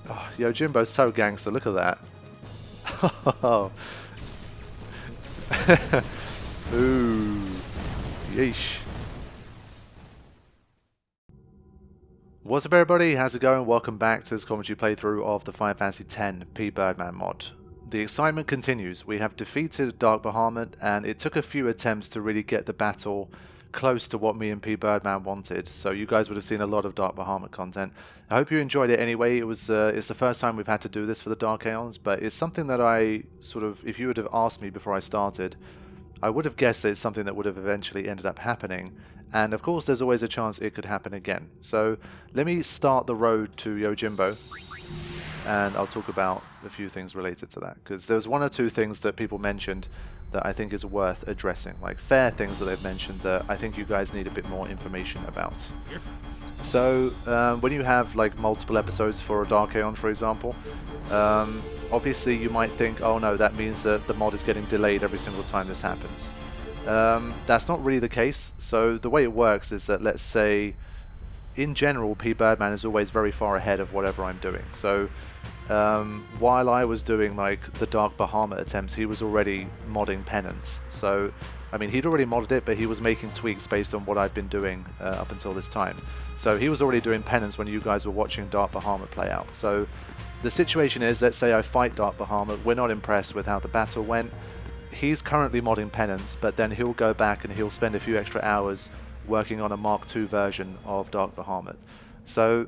Oh, Yojimbo's so gangster, look at that. Oh. Ooh. Yeesh. What's up everybody, how's it going? Welcome back to this commentary playthrough of the Final Fantasy X Pbirdman mod. The excitement continues. We have defeated Dark Bahamut and it took a few attempts to really get the battle close to what me and Pbirdman wanted, so you guys would have seen a lot of Dark Bahamut content. I hope you enjoyed it anyway. It's the first time we've had to do this for the Dark Aeons, but it's something that I sort of, if you would have asked me before I started, I would have guessed that it's something that would have eventually ended up happening. And of course there's always a chance it could happen again. So let me start the road to Yojimbo and I'll talk about a few things related to that, because there's one or two things that people mentioned that I think is worth addressing, like fair things that they've mentioned that I think you guys need a bit more information about. So when you have like multiple episodes for a Dark Aeon, for example, obviously you might think, oh no, that means that the mod is getting delayed every single time this happens. That's not really the case. So the way it works is that, let's say, in general, Pbirdman is always very far ahead of whatever I'm doing. So while I was doing like the Dark Bahamut attempts, he was already modding Penance. So I mean, he'd already modded it, but he was making tweaks based on what I've been doing up until this time. So he was already doing Penance when you guys were watching Dark Bahamut play out. So the situation is, let's say I fight Dark Bahamut, we're not impressed with how the battle went. He's currently modding Penance, but then he'll go back and he'll spend a few extra hours working on a Mark II version of Dark Bahamut. So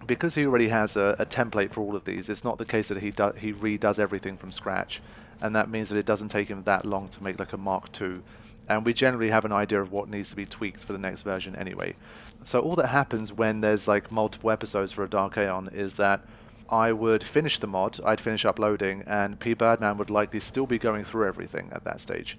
because he already has a template for all of these, it's not the case that he redoes everything from scratch, and that means that it doesn't take him that long to make like a Mark II, and we generally have an idea of what needs to be tweaked for the next version anyway. So all that happens when there's like multiple episodes for a Dark Aeon is that I would finish the mod, I'd finish uploading, and Pbirdman would likely still be going through everything at that stage.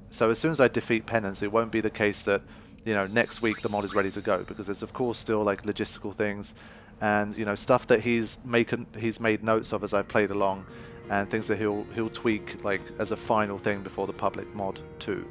So as soon as I defeat Penance, it won't be the case that, you know, next week the mod is ready to go, because there's of course still like logistical things and, you know, stuff that he's made notes of as I've played along, and things that he'll tweak like as a final thing before the public mod too.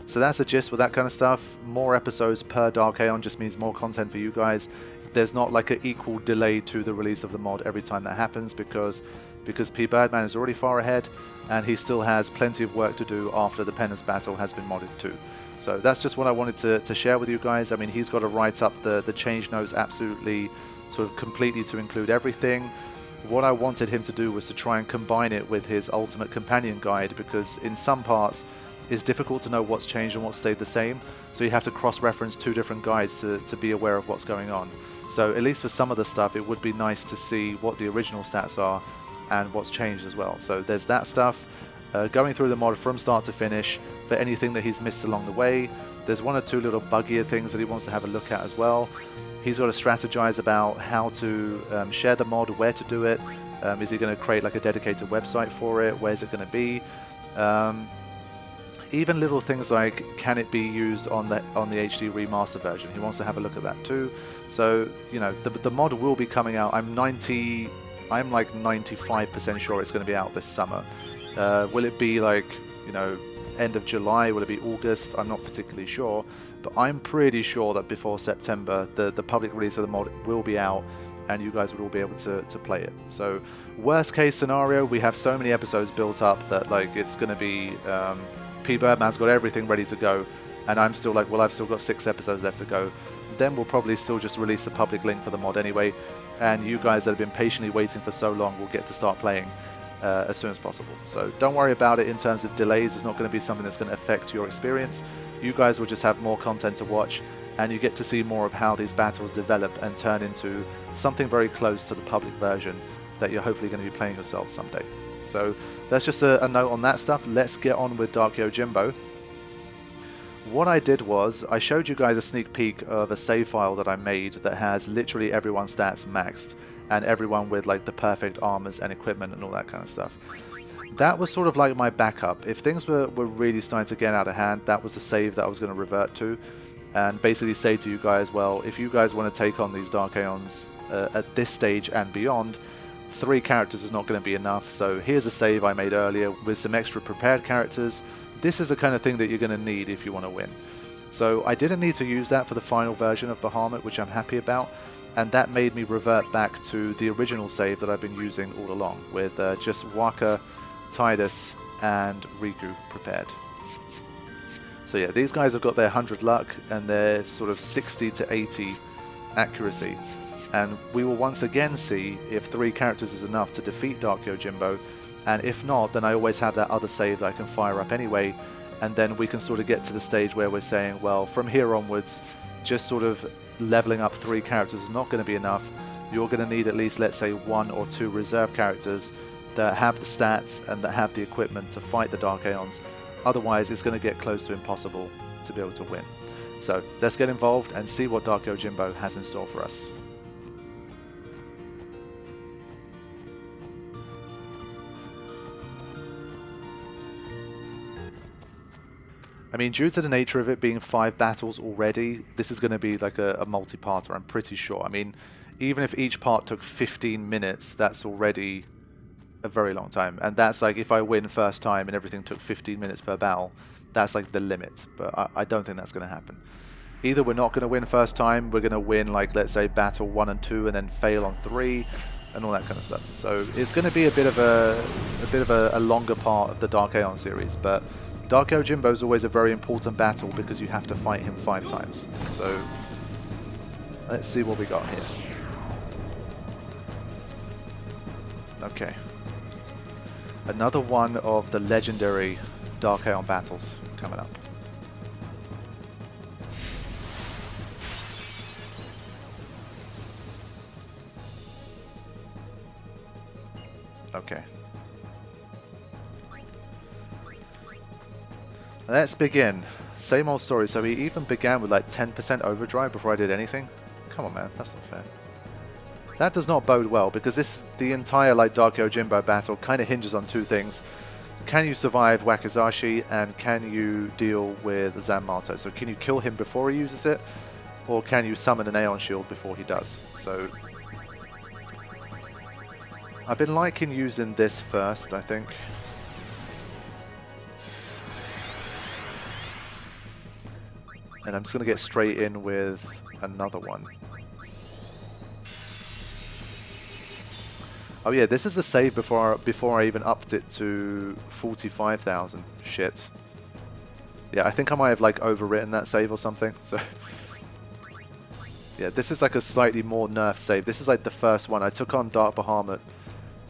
So that's the gist with that kind of stuff. More episodes per Dark Aeon just means more content for you guys. There's not like an equal delay to the release of the mod every time that happens, because Pbirdman is already far ahead and he still has plenty of work to do after the Penance battle has been modded too. So that's just what I wanted to share with you guys. I mean, he's got to write up the change notes absolutely sort of completely to include everything. What I wanted him to do was to try and combine it with his ultimate companion guide, because in some parts it's difficult to know what's changed and what stayed the same, so you have to cross-reference two different guides to be aware of what's going on. So at least for some of the stuff it would be nice to see what the original stats are and what's changed as well. So there's that stuff, going through the mod from start to finish for anything that he's missed along the way. There's one or two little buggier things that he wants to have a look at as well. He's got to strategize about how to share the mod, where to do it. Is he going to create like a dedicated website for it? Where's it going to be? Even little things like, can it be used on the HD remaster version? He wants to have a look at that too. So, you know, the mod will be coming out. I'm like 95% sure it's going to be out this summer. Will it be like, you know, end of July? Will it be August? I'm not particularly sure, but I'm pretty sure that before September the public release of the mod will be out and you guys would all be able to play it. So worst case scenario, we have so many episodes built up that like it's going to be Pbirdman's got everything ready to go, and I'm still like, well, I've still got 6 episodes left to go. Then we'll probably still just release the public link for the mod anyway, and you guys that have been patiently waiting for so long will get to start playing as soon as possible. So don't worry about it in terms of delays. It's not going to be something that's going to affect your experience. You guys will just have more content to watch, and you get to see more of how these battles develop and turn into something very close to the public version that you're hopefully going to be playing yourself someday. So that's just a note on that stuff. Let's get on with Dark Yojimbo. What I did was, I showed you guys a sneak peek of a save file that I made that has literally everyone's stats maxed, and everyone with like the perfect armors and equipment and all that kind of stuff. That was sort of like my backup. If things were really starting to get out of hand, that was the save that I was going to revert to, and basically say to you guys, well, if you guys want to take on these Dark Aeons at this stage and beyond, 3 characters is not going to be enough, so here's a save I made earlier with some extra prepared characters. This is the kind of thing that you're going to need if you want to win. So I didn't need to use that for the final version of Bahamut, which I'm happy about, and that made me revert back to the original save that I've been using all along, with just Waka, Tidus, and Riku prepared. So yeah, these guys have got their 100 luck and their sort of 60 to 80 accuracy, and we will once again see if 3 characters is enough to defeat Dark Yojimbo, and if not, then I always have that other save that I can fire up anyway, and then we can sort of get to the stage where we're saying, well, from here onwards, just sort of leveling up 3 characters is not going to be enough. You're going to need at least, let's say, 1 or 2 reserve characters that have the stats and that have the equipment to fight the Dark Aeons. Otherwise, it's going to get close to impossible to be able to win. So let's get involved and see what Dark Yojimbo has in store for us. I mean, due to the nature of it being 5 battles already, this is going to be like a multi-parter, I'm pretty sure. I mean, even if each part took 15 minutes, that's already a very long time. And that's like, if I win first time and everything took 15 minutes per battle, that's like the limit. But I don't think that's going to happen. Either we're not going to win first time, we're going to win, like, let's say, battle 1 and 2, and then fail on 3, and all that kind of stuff. So it's going to be a bit of a longer part of the Dark Aeon series, but Dark Yojimbo is always a very important battle because you have to fight him 5 times. So let's see what we got here. Okay. Another one of the legendary Dark Aeon battles coming up. Okay. Let's begin. Same old story. So he even began with like 10% overdrive before I did anything. Come on, man. That's not fair. That does not bode well, because the entire like Dark Yojimbo battle kind of hinges on 2 things. Can you survive Wakizashi, and can you deal with Zanmato? So can you kill him before he uses it, or can you summon an Aeon Shield before he does? So I've been liking using this first, I think. And I'm just going to get straight in with another one. Oh yeah, this is a save before I even upped it to 45,000. Shit. Yeah, I think I might have like overwritten that save or something. So yeah, this is like a slightly more nerfed save. This is like the first one. I took on Dark Bahamut,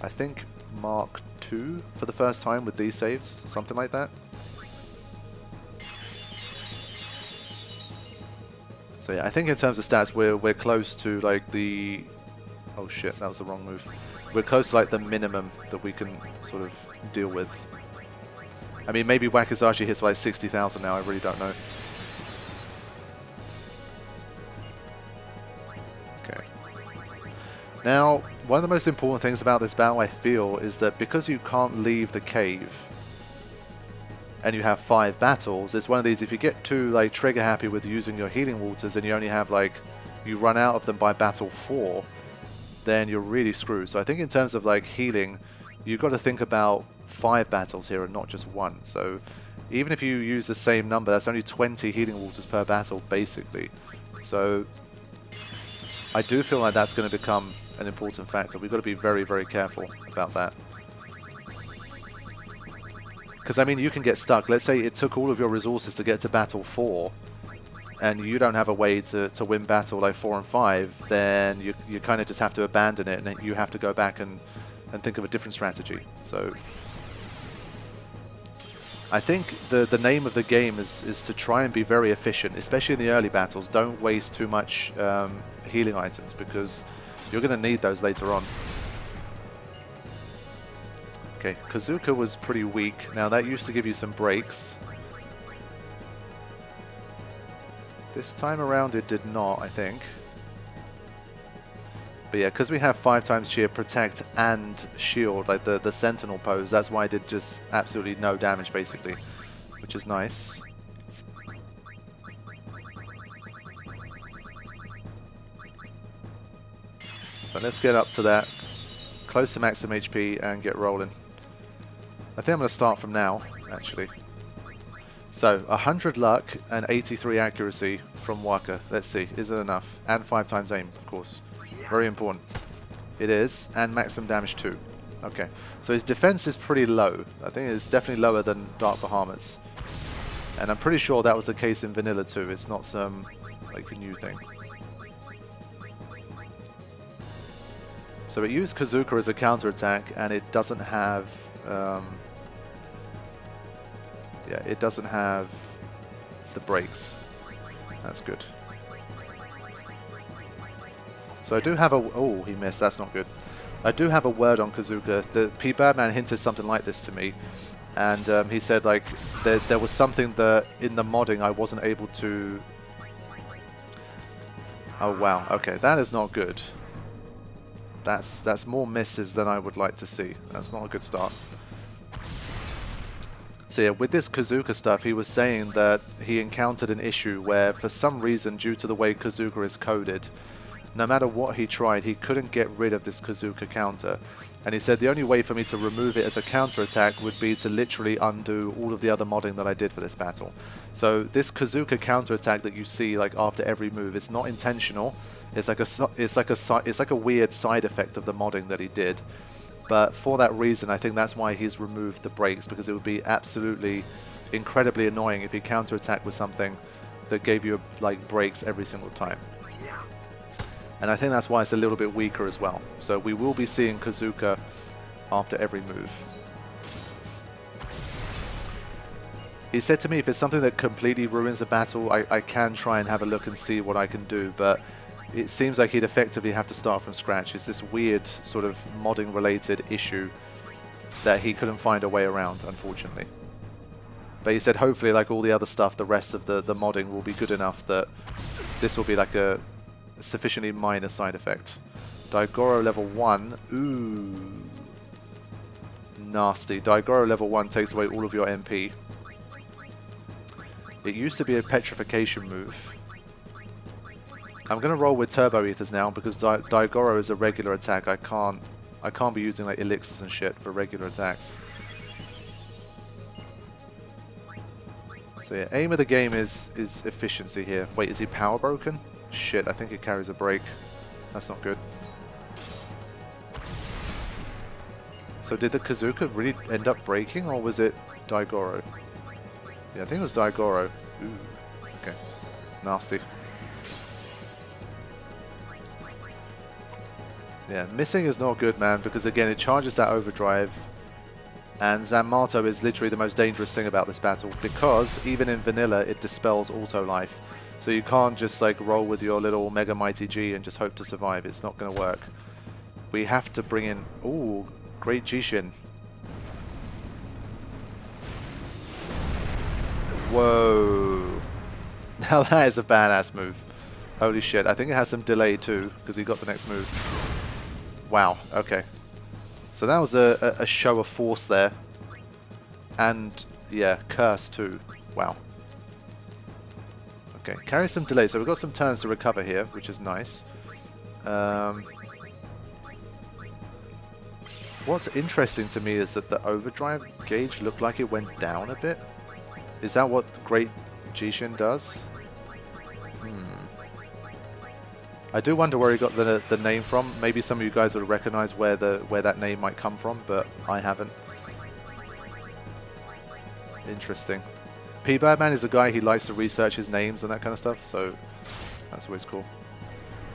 I think Mark II for the first time with these saves, something like that. So yeah, I think in terms of stats, we're close to like the... Oh shit, that was the wrong move. We're close to like the minimum that we can sort of deal with. I mean, maybe Wakizashi hits like 60,000 now, I really don't know. Okay. Now, one of the most important things about this battle, I feel, is that because you can't leave the cave and you have 5 battles, it's one of these, if you get too like trigger happy with using your healing waters and you only have like, you run out of them by battle 4, then you're really screwed. So I think in terms of like healing, you've got to think about 5 battles here and not just 1. So even if you use the same number, that's only 20 healing waters per battle basically. So I do feel like that's going to become an important factor. We've got to be very, very careful about that. Because I mean, you can get stuck. Let's say it took all of your resources to get to battle 4, and you don't have a way to win battle like 4 and 5, then you kind of just have to abandon it, and you have to go back and think of a different strategy. So I think the name of the game is to try and be very efficient, especially in the early battles. Don't waste too much healing items, because you're going to need those later on. Okay, Kazuka was pretty weak. Now that used to give you some breaks. This time around it did not, I think. But yeah, because we have 5 times cheer, protect, and shield, like the sentinel pose, that's why I did just absolutely no damage basically, which is nice. So let's get up to that, close to maximum HP, and get rolling. I think I'm going to start from now, actually. So, 100 luck and 83 accuracy from Waka. Let's see, is it enough? And 5 times aim, of course. Very important. It is, and maximum damage too. Okay, so his defense is pretty low. I think it's definitely lower than Dark Bahamut's. And I'm pretty sure that was the case in Vanilla too. It's not some, like, a new thing. So it used Kazuka as a counterattack, and it doesn't have... yeah, it doesn't have the brakes. That's good. So I do have a... Oh, he missed. That's not good. I do have a word on Kazuka. The Pbirdman hinted something like this to me. And he said, like, there was something that in the modding I wasn't able to... Oh, wow. Okay, that is not good. That's more misses than I would like to see. That's not a good start. So yeah, with this Kazuka stuff, he was saying that he encountered an issue where, for some reason, due to the way Kazuka is coded, no matter what he tried, he couldn't get rid of this Kazuka counter. And he said the only way for me to remove it as a counterattack would be to literally undo all of the other modding that I did for this battle. So this Kazuka counterattack that you see, like, after every move, it's not intentional. It's like a weird side effect of the modding that he did. But for that reason, I think that's why he's removed the brakes, because it would be absolutely incredibly annoying if he counterattacked with something that gave you, like, brakes every single time. And I think that's why it's a little bit weaker as well. So we will be seeing Kazuka after every move. He said to me, if it's something that completely ruins the battle, I can try and have a look and see what I can do, but it seems like he'd effectively have to start from scratch. It's this weird sort of modding related issue that he couldn't find a way around, unfortunately. But he said hopefully, like all the other stuff, the rest of the modding will be good enough that this will be like a sufficiently minor side effect. Daigoro level 1. Ooh. Nasty. Daigoro level 1 takes away all of your MP. It used to be a petrification move. I'm going to roll with Turbo Ethers now because Daigoro is a regular attack. I can't be using like elixirs and shit for regular attacks. So yeah, aim of the game is efficiency here. Wait, is he power broken? Shit, I think it carries a break. That's not good. So did the Kazuka really end up breaking, or was it Daigoro? Yeah, I think it was Daigoro. Ooh, okay. Nasty. Yeah, missing is not good, man, because again, it charges that overdrive. And Zanmato is literally the most dangerous thing about this battle, because even in vanilla, it dispels auto life. So you can't just like roll with your little Mega Mighty G and just hope to survive. It's not going to work. We have to bring in... Ooh, great Jishin. Whoa. Now that is a badass move. Holy shit. I think it has some delay too, because he got the next move. Wow, okay. So that was a show of force there. And, yeah, curse too. Wow. Okay, carry some delay. So we've got some turns to recover here, which is nice. What's interesting to me is that the overdrive gauge looked like it went down a bit. Is that what Great Jishin does? I do wonder where he got the name from. Maybe some of you guys will recognize where that name might come from, but I haven't. Interesting. Pbirdman is a guy, he likes to research his names and that kind of stuff, so that's always cool.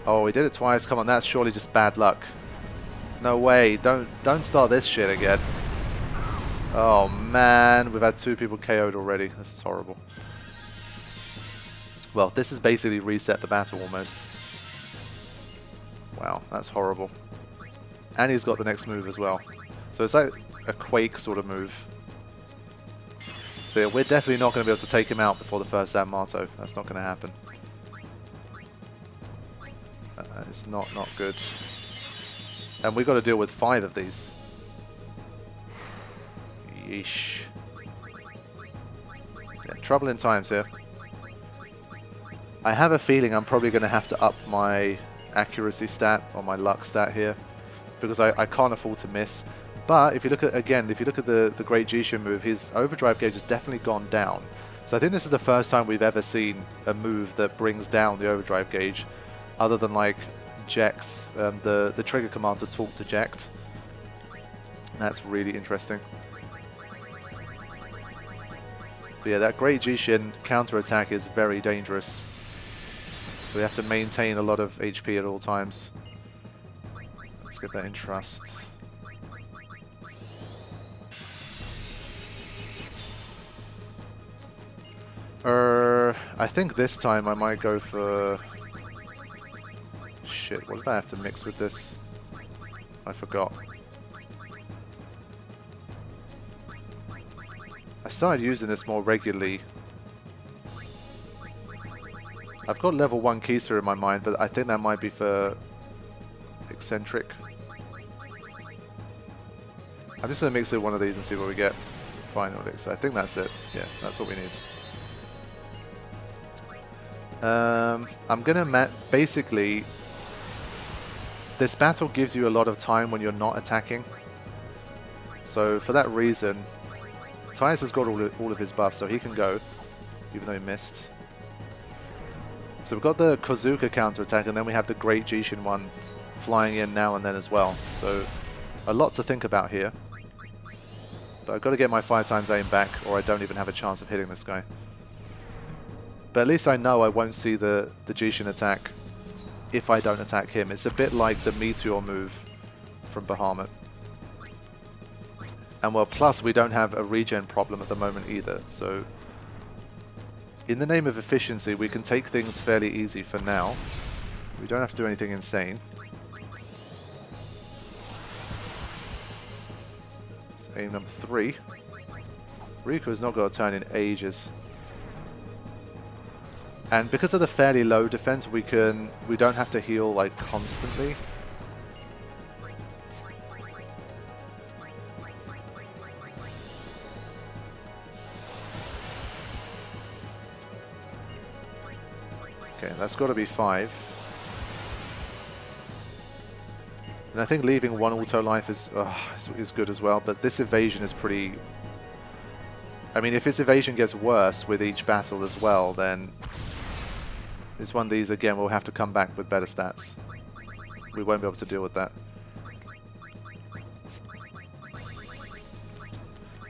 Oh, he did it twice. Come on, that's surely just bad luck. No way. Don't start this shit again. Oh man, we've had 2 people KO'd already. This is horrible. Well, this has basically reset the battle almost. Wow, that's horrible. And he's got the next move as well. So it's like a Quake sort of move. So yeah, we're definitely not going to be able to take him out before the first Zanmato. That's not going to happen. It's not good. And we've got to deal with 5 of these. Yeesh. Yeah, trouble in times here. I have a feeling I'm probably going to have to up my accuracy stat or my luck stat here, because I can't afford to miss. But if you look at, again, if you look at the Great Jishin move, his overdrive gauge has definitely gone down. So I think this is the first time we've ever seen a move that brings down the overdrive gauge, other than like Jekt, the trigger command to talk to Jekt. That's really interesting. But yeah, that Great Jishin counter-attack is very dangerous. So we have to maintain a lot of HP at all times. Let's get that in trust. I think this time I might go for... Shit, what did I have to mix with this? I forgot. I started using this more regularly. I've got level 1 Kisa in my mind, but I think that might be for Eccentric. I'm just going to mix in one of these and see what we get. Final elixir. I think that's it. Yeah, that's what we need. I'm gonna basically, this battle gives you a lot of time when you're not attacking. So for that reason, Tyus has got all of his buffs, so he can go, even though he missed. So we've got the Kozuka counter-attack, and then we have the Great Jishin one flying in now and then as well. So a lot to think about here. But I've got to get my 5x aim back, or I don't even have a chance of hitting this guy. But at least I know I won't see the Jishin attack if I don't attack him. It's a bit like the Meteor move from Bahamut. And well, plus we don't have a regen problem at the moment either. So in the name of efficiency, we can take things fairly easy for now. We don't have to do anything insane. It's aim number 3. Riku has not got a turn in ages. And because of the fairly low defense, we don't have to heal like constantly. Okay, that's got to be 5. And I think leaving 1 auto life is good as well, but this evasion is pretty... I mean, if its evasion gets worse with each battle as well, then this one of these, again, we'll have to come back with better stats. We won't be able to deal with that.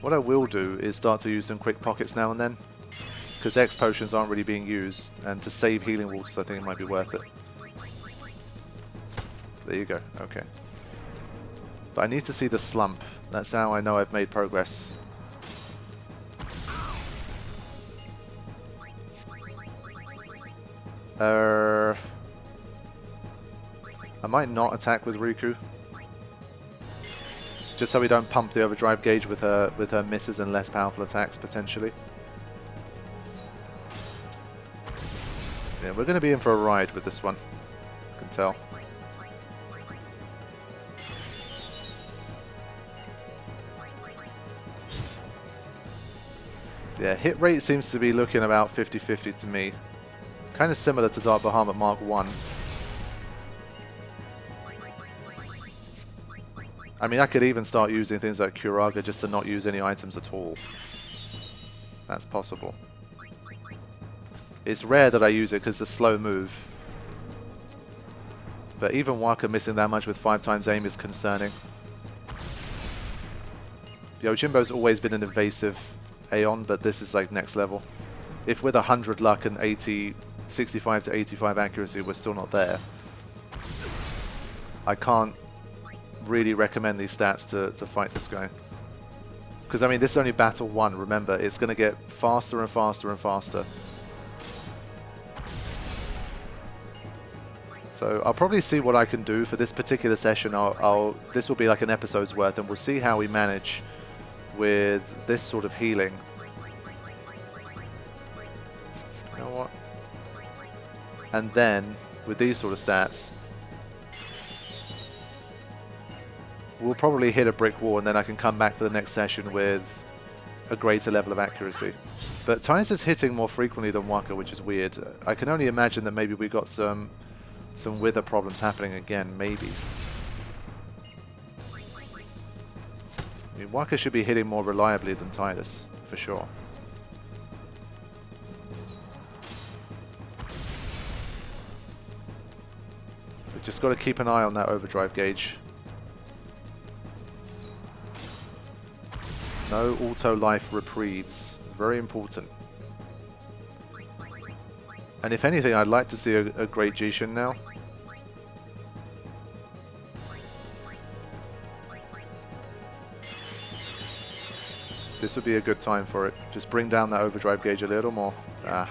What I will do is start to use some quick pockets now and then, because X potions aren't really being used, and to save healing waters I think it might be worth it. There you go, okay. But I need to see the slump. That's how I know I've made progress. I might not attack with Riku, just so we don't pump the overdrive gauge with her misses and less powerful attacks potentially. Yeah, we're going to be in for a ride with this one. I can tell. Yeah, hit rate seems to be looking about 50-50 to me. Kind of similar to Dark Bahamut Mark 1. I mean, I could even start using things like Curaga just to not use any items at all. That's possible. It's rare that I use it because it's a slow move. But even Waka missing that much with 5x aim is concerning. Yojimbo's always been an evasive Aeon, but this is like next level. If with 100 luck and 65 to 85 accuracy we're still not there, I can't really recommend these stats to fight this guy. Because I mean, this is only battle 1, remember, it's going to get faster and faster and faster. So I'll probably see what I can do for this particular session. This will be like an episode's worth, and we'll see how we manage with this sort of healing. You know what? And then, with these sort of stats, we'll probably hit a brick wall, and then I can come back to the next session with a greater level of accuracy. But Tyus is hitting more frequently than Waka, which is weird. I can only imagine that maybe we got some wither problems happening again, maybe. I mean, Waka should be hitting more reliably than Tyus, for sure. We're Just got to keep an eye on that overdrive gauge. No auto life reprieves. Very important. And if anything, I'd like to see a great Jishin now. This would be a good time for it. Just bring down that overdrive gauge a little more. Ah.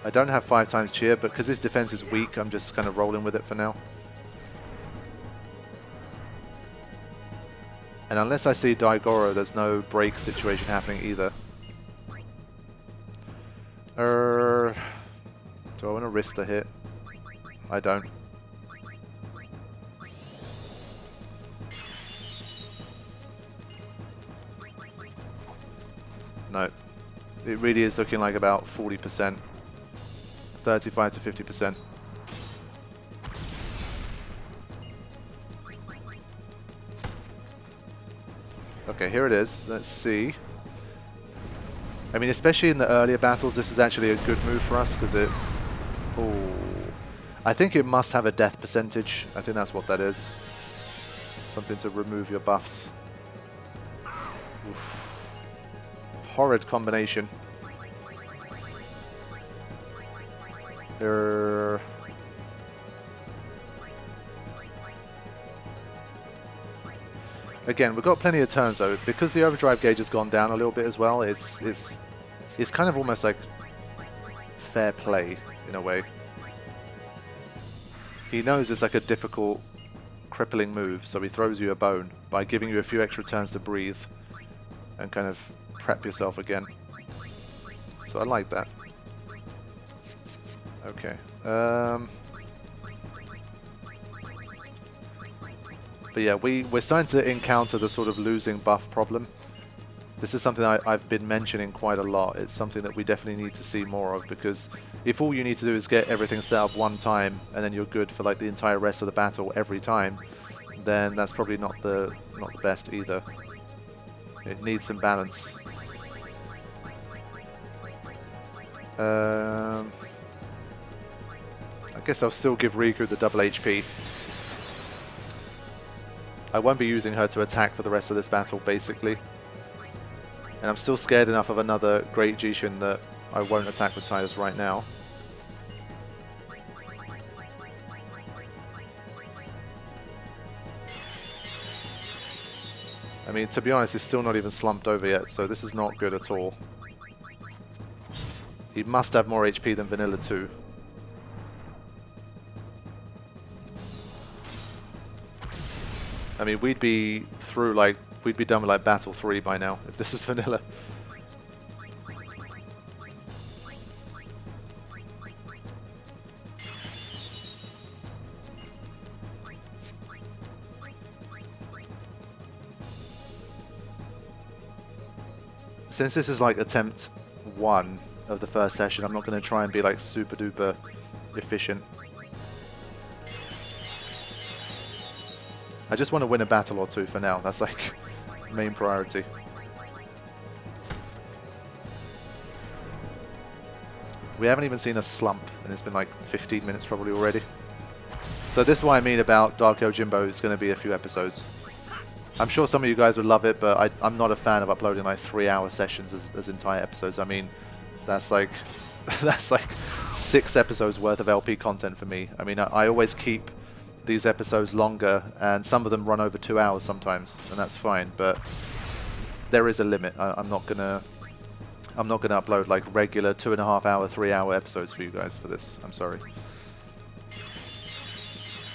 I don't have 5 times cheer, but because his defense is weak, I'm just kind of rolling with it for now. And unless I see Daigoro, there's no break situation happening either. Do I want to risk the hit? I don't. No. It really is looking like about 40%. 35 to 50%. Okay, here it is. Let's see. I mean, especially in the earlier battles, this is actually a good move for us because it... Oh, I think it must have a death percentage. I think that's what that is. Something to remove your buffs. Oof. Horrid combination. Again, we've got plenty of turns though. Because the overdrive gauge has gone down a little bit as well, it's kind of almost like fair play in a way. He knows it's like a difficult, crippling move, so he throws you a bone by giving you a few extra turns to breathe and kind of prep yourself again. So I like that. Okay. But yeah, we're starting to encounter the sort of losing buff problem. This is something I've been mentioning quite a lot. It's something that we definitely need to see more of, because if all you need to do is get everything set up one time and then you're good for like the entire rest of the battle every time, then that's probably not the best either. It needs some balance. I guess I'll still give Riku the double HP. I won't be using her to attack for the rest of this battle, basically. And I'm still scared enough of another Great Jishin that I won't attack with Titus right now. I mean, to be honest, he's still not even slumped over yet, so this is not good at all. He must have more HP than Vanilla 2. I mean, we'd be done with like Battle 3 by now, if this was Vanilla. Since this is like attempt 1 of the first session, I'm not going to try and be like super duper efficient. I just want to win a battle or two for now. That's like main priority. We haven't even seen a slump, and it's been like 15 minutes probably already. So this is what I mean about Dark Yojimbo is going to be a few episodes. I'm sure some of you guys would love it, but I'm not a fan of uploading like 3-hour sessions as entire episodes. I mean, that's like 6 episodes worth of LP content for me. I mean, I always keep these episodes longer, and some of them run over 2 hours sometimes, and that's fine. But there is a limit. I'm not gonna upload like regular 2.5 hour, 3-hour episodes for you guys for this. I'm sorry.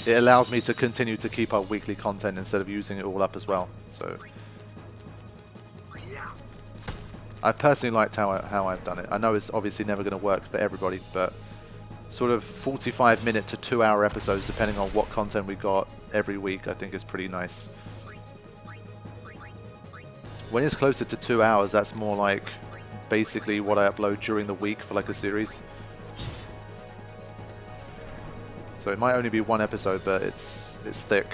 It allows me to continue to keep up weekly content instead of using it all up as well. So I personally liked how I've done it. I know it's obviously never going to work for everybody, but sort of 45-minute to 2-hour episodes, depending on what content we got every week, I think is pretty nice. When it's closer to 2 hours, that's more like basically what I upload during the week for like a series. So it might only be 1 episode, but it's thick.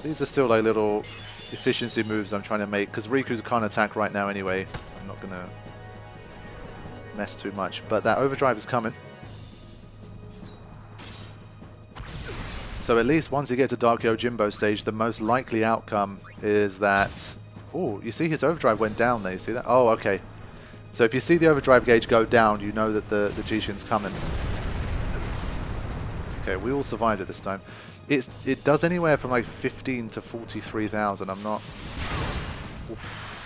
So these are still like little efficiency moves I'm trying to make, because Riku can't attack right now anyway. I'm not going to mess too much, but that overdrive is coming. So at least once you get to Dark Yojimbo stage, the most likely outcome is that... Oh, you see his overdrive went down there, you see that? Oh, okay. So if you see the overdrive gauge go down, you know that the Jishin's coming. Okay, we all survived it this time. It does anywhere from like 15 to 43,000. I'm not... Oof.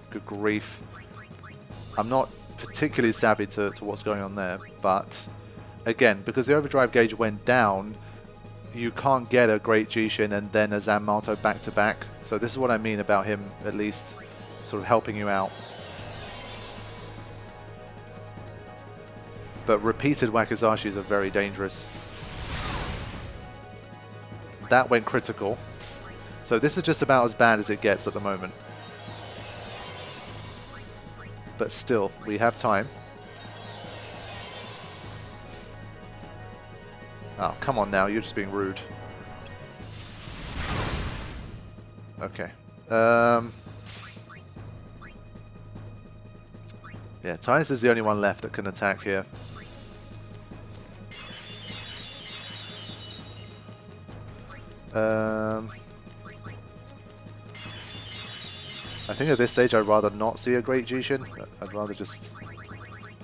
Good grief. I'm not particularly savvy to what's going on there, but again, because the overdrive gauge went down, you can't get a Great Jishin and then a Zanmato back to back. So this is what I mean about him at least sort of helping you out. But repeated Wakizashis are very dangerous. That went critical. So this is just about as bad as it gets at the moment. But still, we have time. Oh, come on now, you're just being rude. Okay. Yeah, Tidus is the only one left that can attack here. I think at this stage I'd rather not see a Great Jishin. I'd rather just...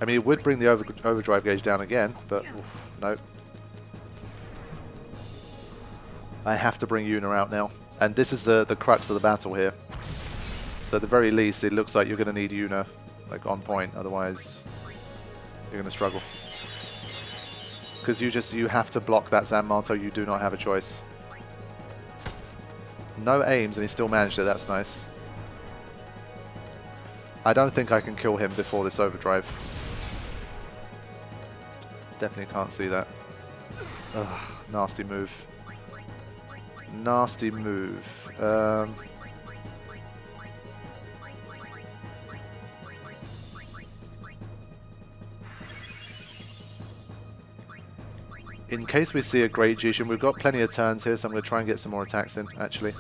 I mean, it would bring the overdrive gauge down again, but oof, nope. I have to bring Yuna out now. And this is the crux of the battle here. So at the very least, it looks like you're going to need Yuna like on point, otherwise you're going to struggle. Because you have to block that Zanmato, you do not have a choice. No aims and he still managed it, that's nice. I don't think I can kill him before this overdrive. Definitely can't see that. Ugh, nasty move. Nasty move. In case we see a Great Jishin, we've got plenty of turns here, so I'm going to try and get some more attacks in, actually.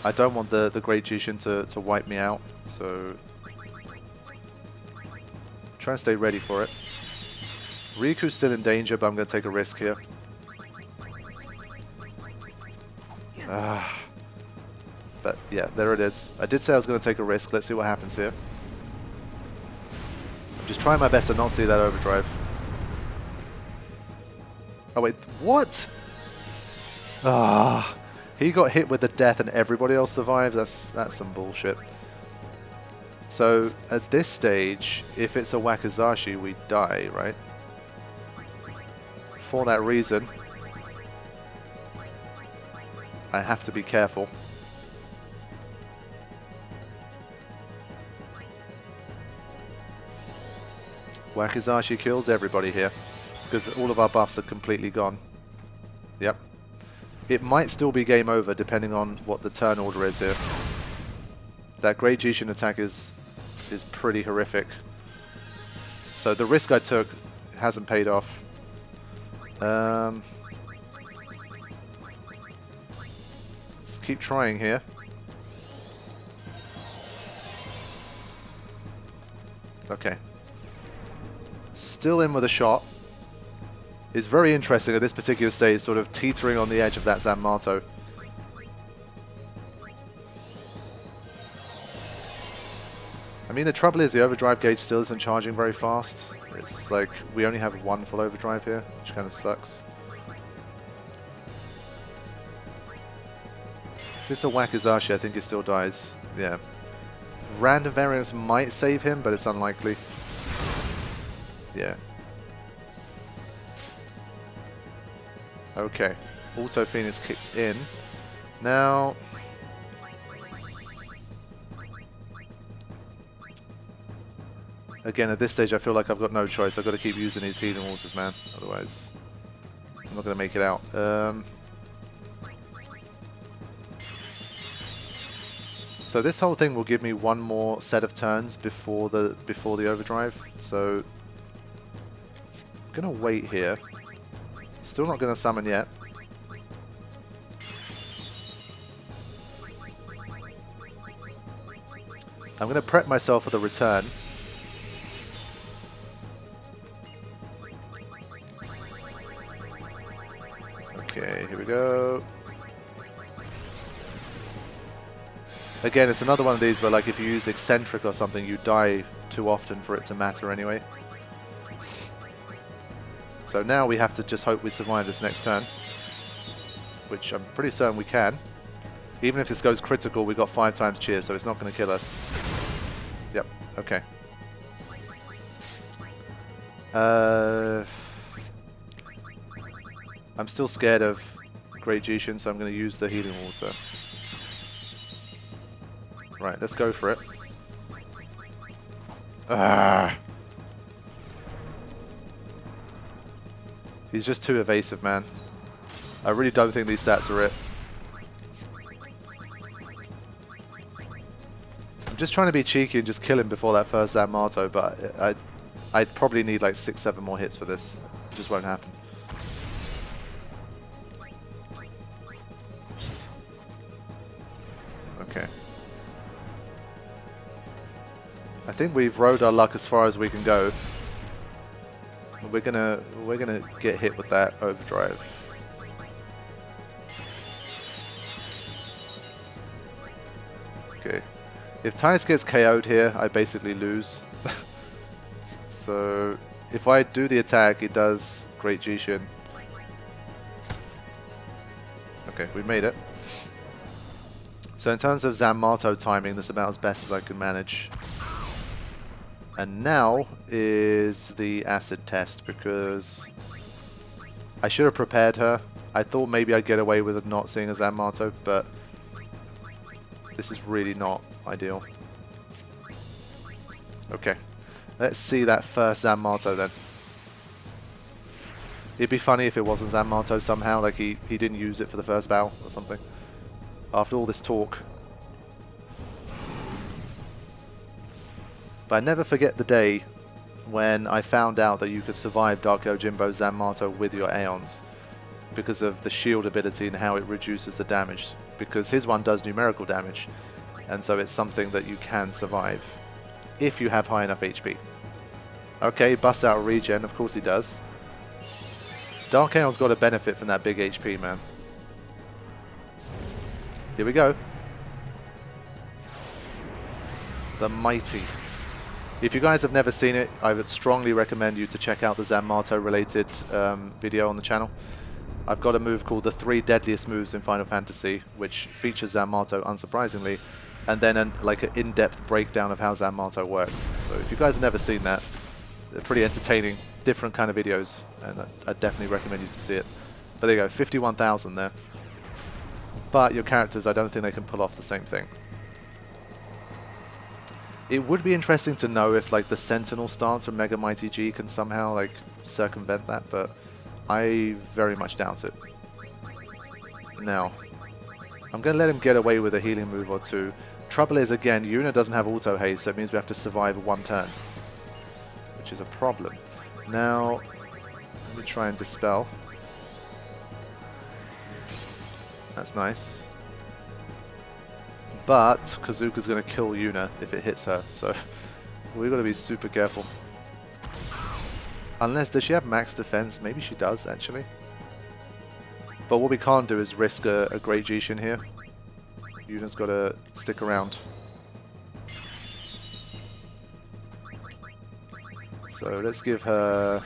I don't want the Great Jishin to wipe me out, so... try and stay ready for it. Riku's still in danger, but I'm going to take a risk here. But yeah, there it is. I did say I was going to take a risk. Let's see what happens here. I'm just trying my best to not see that overdrive. Oh wait, what? Ah, he got hit with the death and everybody else survived. That's some bullshit. So at this stage, if it's a Wakizashi, we die, right? For that reason, I have to be careful. Wakizashi kills everybody here, because all of our buffs are completely gone. Yep. It might still be game over, depending on what the turn order is here. That Great Jishin attack is pretty horrific. So the risk I took hasn't paid off. Let's keep trying here. Okay. Still in with a shot. Is very interesting at this particular stage, sort of teetering on the edge of that Zanmato. I mean, the trouble is the overdrive gauge still isn't charging very fast. It's like we only have one full overdrive here, which kind of sucks. If it's a Wakizashi, I think it still dies. Yeah. Random variants might save him, but it's unlikely. Yeah. Okay. Auto Phoenix kicked in. Now... again, at this stage, I feel like I've got no choice. I've got to keep using these healing waters, man. Otherwise, I'm not going to make it out. So this whole thing will give me one more set of turns before the overdrive. So I'm going to wait here. Still not going to summon yet. I'm going to prep myself for the return. Okay, here we go. Again, it's another one of these where, like, if you use eccentric or something, you die too often for it to matter anyway. So now we have to just hope we survive this next turn, which I'm pretty certain we can. Even if this goes critical, we got 5 times cheer, so it's not going to kill us. Yep, okay. I'm still scared of Great Jishin, so I'm going to use the healing water. Right, let's go for it. Ah. He's just too evasive, man. I really don't think these stats are it. I'm just trying to be cheeky and just kill him before that first Zanmato, but I'd probably need like 6-7 more hits for this. It just won't happen. Okay. I think we've rode our luck as far as we can go. We're gonna get hit with that overdrive. Okay. If Tice gets KO'd here, I basically lose. So if I do the attack, it does Great Jishin. Okay, we made it. So in terms of Zanmato timing, that's about as best as I can manage. And now is the acid test, because I should have prepared her. I thought maybe I'd get away with it not seeing a Zanmato, but this is really not ideal. Okay, let's see that first Zanmato then. It'd be funny if it wasn't Zanmato somehow, like he didn't use it for the first battle or something. After all this talk. But I never forget the day when I found out that you could survive Dark Yojimbo's Zanmato with your Aeons because of the shield ability and how it reduces the damage. Because his one does numerical damage, and so it's something that you can survive if you have high enough HP. Okay, busts out a regen, of course he does. Dark Aeon's got to benefit from that big HP, man. Here we go. The Mighty. If you guys have never seen it, I would strongly recommend you to check out the Zanmato related video on the channel. I've got a move called the 3 Deadliest Moves in Final Fantasy, which features Zanmato, unsurprisingly, and then like an in-depth breakdown of how Zanmato works. So if you guys have never seen that, they're pretty entertaining, different kind of videos, and I definitely recommend you to see it. But there you go, 51,000 there. But your characters, I don't think they can pull off the same thing. It would be interesting to know if like the Sentinel stance from Mega Mighty G can somehow like circumvent that, but I very much doubt it. Now, I'm going to let him get away with a healing move or two. Trouble is, again, Yuna doesn't have auto haste, so it means we have to survive 1 turn, which is a problem. Now, let me try and dispel. That's nice. But Kazuka's going to kill Yuna if it hits her, so we've got to be super careful. Unless, does she have max defense? Maybe she does, actually. But what we can't do is risk a Great Jishin here. Yuna's got to stick around. So let's give her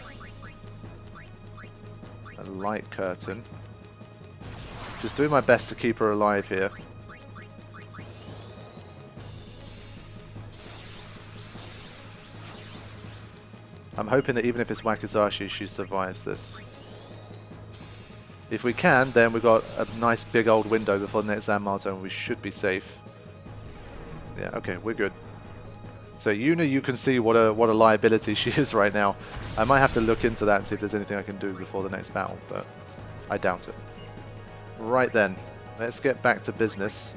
a light curtain. Just doing my best to keep her alive here. I'm hoping that even if it's Wakizashi, she survives this. If we can, then we've got a nice big old window before the next Zanmato and we should be safe. Yeah, okay, we're good. So Yuna, you can see what a liability she is right now. I might have to look into that and see if there's anything I can do before the next battle, but I doubt it. Right then, let's get back to business.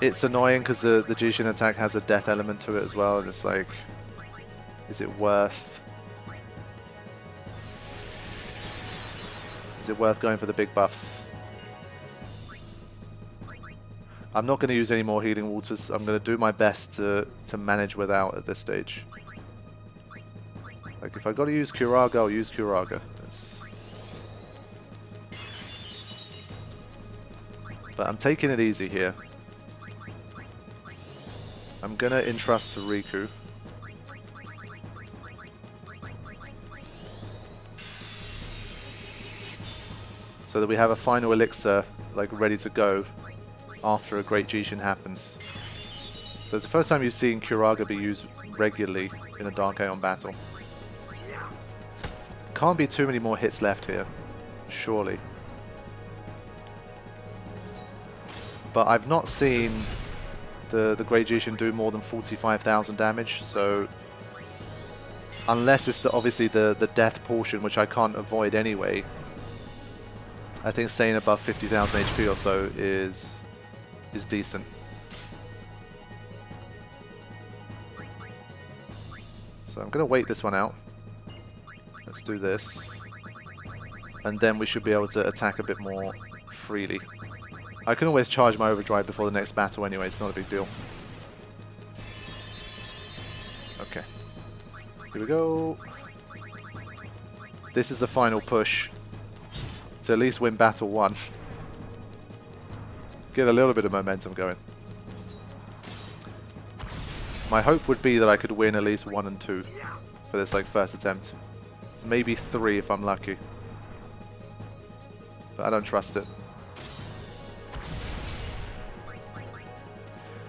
It's annoying because the Jishin attack has a death element to it as well, and it's like, is it worth going for the big buffs? I'm not going to use any more healing waters. I'm going to do my best to manage without at this stage. Like, if I got to use Curaga, I'll use Curaga. But I'm taking it easy here. I'm going to entrust to Riku. So that we have a final elixir, like, ready to go after a great Jishin happens. So it's the first time you've seen Curaga be used regularly in a Dark Aeon battle. Can't be too many more hits left here, surely. But I've not seen the Great Jishin do more than 45,000 damage, so unless it's obviously the death portion, which I can't avoid anyway, I think staying above 50,000 HP or so is decent. So I'm going to wait this one out. Let's do this. And then we should be able to attack a bit more freely. I can always charge my overdrive before the next battle anyway, it's not a big deal. Okay. Here we go. This is the final push to at least win battle 1. Get a little bit of momentum going. My hope would be that I could win at least 1 and 2 for this like first attempt. Maybe 3 if I'm lucky. But I don't trust it.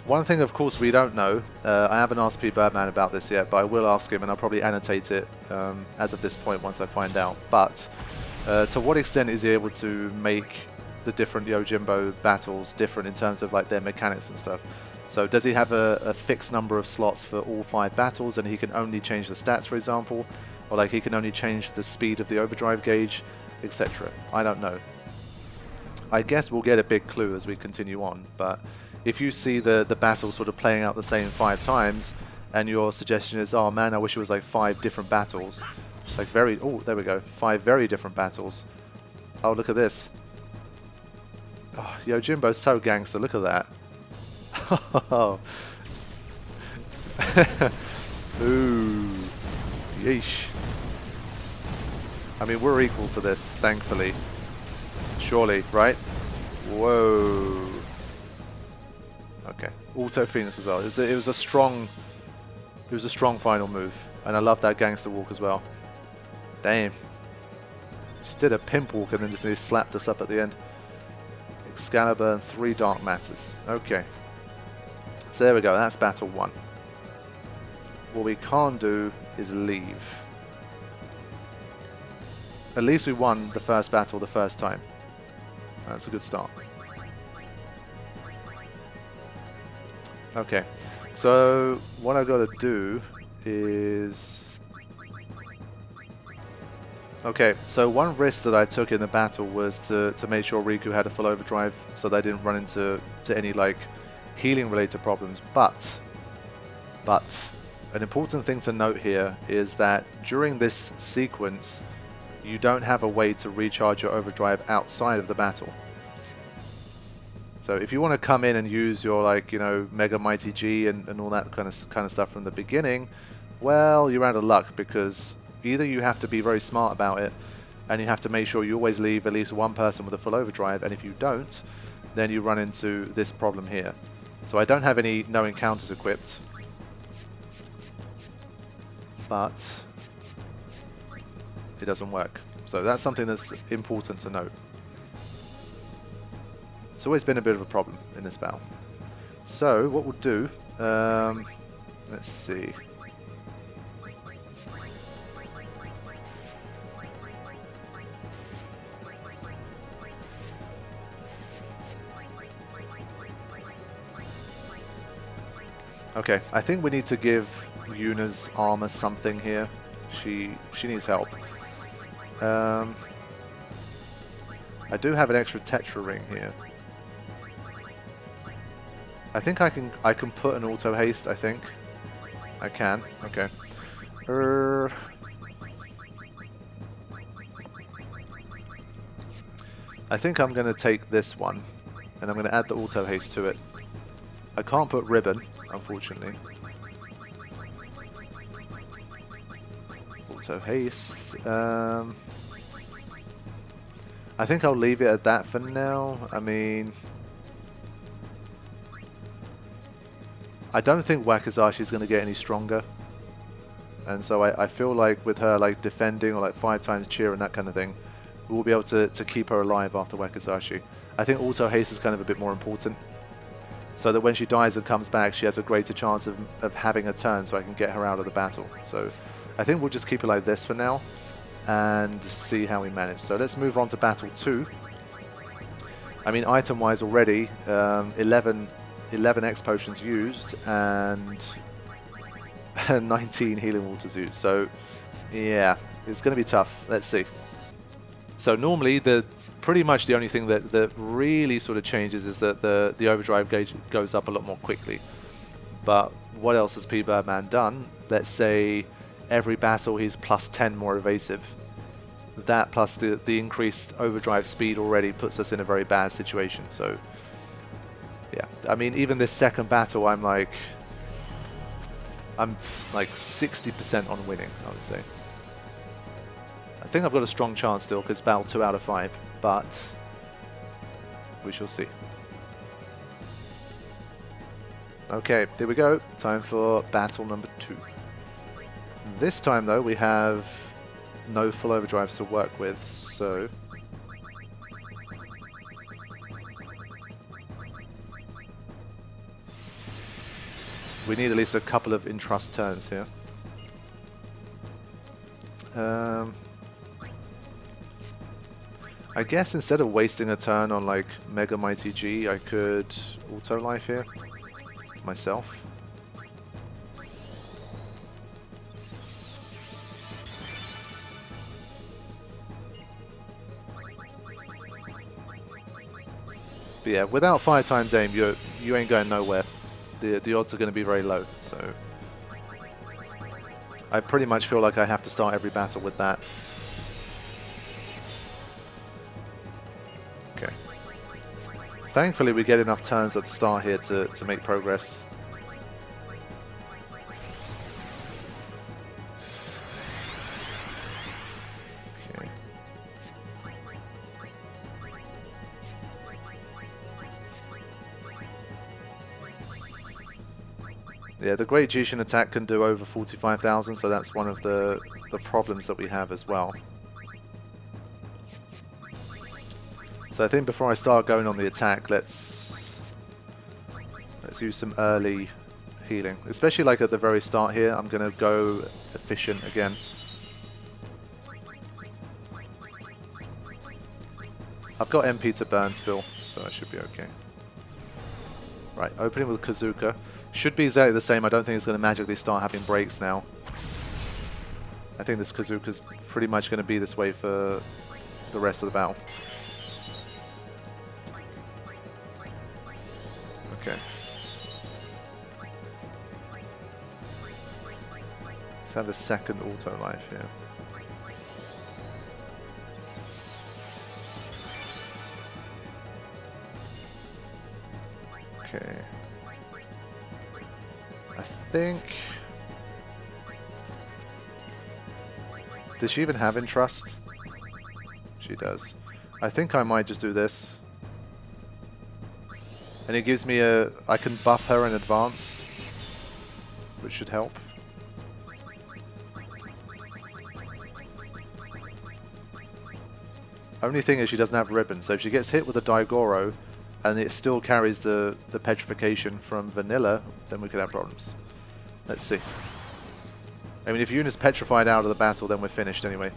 One thing, of course, we don't know, I haven't asked Pbirdman about this yet, but I will ask him, and I'll probably annotate it as of this point once I find out. But to what extent is he able to make the different Yojimbo battles different in terms of like their mechanics and stuff? So does he have a fixed number of slots for all 5 battles, and he can only change the stats, for example? Or like he can only change the speed of the overdrive gauge, etc. I don't know. I guess we'll get a big clue as we continue on, but if you see the battle sort of playing out the same 5 times, and your suggestion is, oh man, I wish it was like 5 different battles. Like oh, there we go. 5 very different battles. Oh, look at this. Oh, Yojimbo's so gangster, look at that. Ooh. Yeesh. I mean, we're equal to this, thankfully. Surely, right? Whoa. Okay, Auto Phoenix as well. It was a strong final move, and I love that gangster walk as well. Damn, just did a pimp walk and then just slapped us up at the end. Excalibur and 3 Dark Matters. Okay, so there we go. That's battle 1. What we can't do is leave. At least we won the first battle the first time. That's a good start. Okay, so what I've got to do is... Okay, so one risk that I took in the battle was to make sure Riku had a full overdrive so that I didn't run into any like healing related problems, but an important thing to note here is that during this sequence you don't have a way to recharge your overdrive outside of the battle. So if you want to come in and use your, like, you know, Mega Mighty G and all that kind of stuff from the beginning, well, you're out of luck, because either you have to be very smart about it and you have to make sure you always leave at least 1 person with a full overdrive, and if you don't, then you run into this problem here. So I don't have any no encounters equipped, but it doesn't work. So that's something that's important to note. It's always been a bit of a problem in this battle. So what we'll do, let's see. Okay, I think we need to give Yuna's armor something here. She needs help. I do have an extra Tetra ring here. I think I can put an auto haste, I think. I can. Okay. I think I'm going to take this one, and I'm going to add the auto haste to it. I can't put ribbon, unfortunately. Auto haste. I think I'll leave it at that for now. I mean, I don't think Wakizashi is going to get any stronger, and so I feel like with her like defending or like 5 times cheer and that kind of thing, we'll be able to keep her alive after Wakizashi. I think auto haste is kind of a bit more important, so that when she dies and comes back, she has a greater chance of having a turn, so I can get her out of the battle. So I think we'll just keep it like this for now and see how we manage. So let's move on to battle 2. I mean, item wise already, 11 X potions used and 19 healing waters used. So yeah, it's going to be tough. Let's see. So normally, pretty much the only thing that really sort of changes is that the overdrive gauge goes up a lot more quickly. But what else has Pbirdman done? Let's say every battle he's plus 10 more evasive. That plus the increased overdrive speed already puts us in a very bad situation. So yeah, I mean, even this second battle, I'm like 60% on winning, I would say. I think I've got a strong chance still because battle 2 out of 5, but we shall see. Okay, here we go. Time for battle number 2. This time though, we have no full overdrives to work with, so we need at least a couple of in-trust turns here. I guess instead of wasting a turn on like Mega Mighty G, I could auto life here myself. But yeah, without 5 times aim, you ain't going nowhere. The odds are going to be very low, so I pretty much feel like I have to start every battle with that. Okay. Thankfully, we get enough turns at the start here to make progress. Okay. Yeah, the Great Jishin attack can do over 45,000, so that's one of the problems that we have as well. So I think before I start going on the attack, let's use some early healing. Especially like at the very start here, I'm going to go efficient again. I've got MP to burn still, so I should be okay. Right, opening with Kazuka. Should be exactly the same. I don't think it's going to magically start having breaks now. I think this Kazuka's pretty much going to be this way for the rest of the battle. Okay. Let's have a second auto life here. Okay. I think... Does she even have Entrust? She does. I think I might just do this. And it gives me a... I can buff her in advance, which should help. Only thing is she doesn't have ribbon, so if she gets hit with a Daigoro and it still carries the petrification from vanilla, then we could have problems. Let's see. I mean, if Yuna's petrified out of the battle, then we're finished anyway.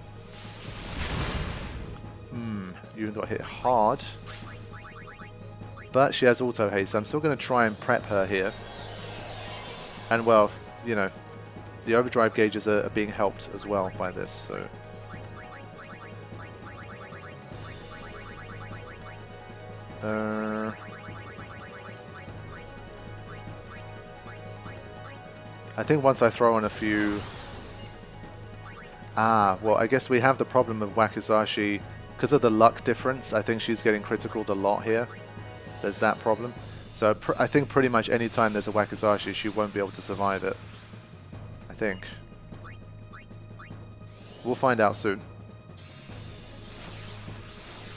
Yuna got hit hard. But she has auto haste, so I'm still going to try and prep her here. And well, you know, the overdrive gauges are being helped as well by this, so... I think once I throw on a few... Ah, well, I guess we have the problem of Wakizashi. Because of the luck difference, I think she's getting criticaled a lot here. There's that problem. So I think pretty much any time there's a Wakizashi, she won't be able to survive it. I think. We'll find out soon.